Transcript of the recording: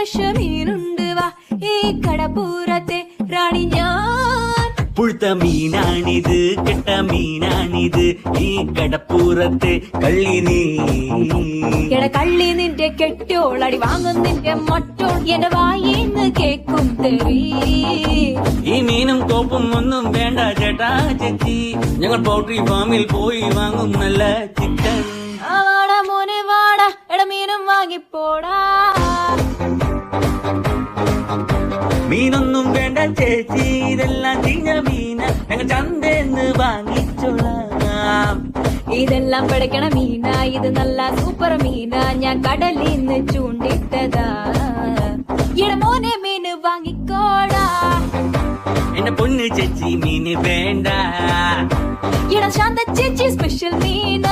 Fresh മീനുണ്ട് വാ ഈ കടപ്പുറത്തെ റാണി ഞാൻ. പുഴുത്ത മീനാണിത്, കെട്ട മീനാണിത്, ഈ കടപ്പുറത്തെ കള്ളി നീ. കള്ളി നിന്റെ കെട്ടോളടി വാങ്ങും നിന്റെ മറ്റോൾ എന്റെ വായിന്ന് കേക്കും തെറി. ഈ മീനും കോപ്പും ഒന്നും വേണ്ട ചേട്ടാ ചേച്ചി, ഞങ്ങൾ പൗൾട്രി ഫാമിൽ പോയി വാങ്ങും നല്ല ചിക്കൻ. വാടാ മോനെ വാടാ, എടാ മീനും വാങ്ങിപ്പോടാ. മീനൊന്നും വേണ്ട ചേച്ചി, ഇതെല്ലാം ചീഞ്ഞ മീന, ഞങ്ങൾ ചന്തേന്ന് വാങ്ങിച്ചോളാം. ഇതെല്ലാം പിടയ്ക്കണ മീന, ഇത് നല്ല സൂപ്പർ മീന, ഞാൻ കടലിന്ന് ചൂണ്ടിട്ടതാ. എടാ മോനെ മീന് വാങ്ങിക്കോടാ. എന്റെ പൊന്ന് ചേച്ചി മീന് വേണ്ട. എടാ ശാന്ത ചേച്ചി സ്പെഷ്യൽ മീന.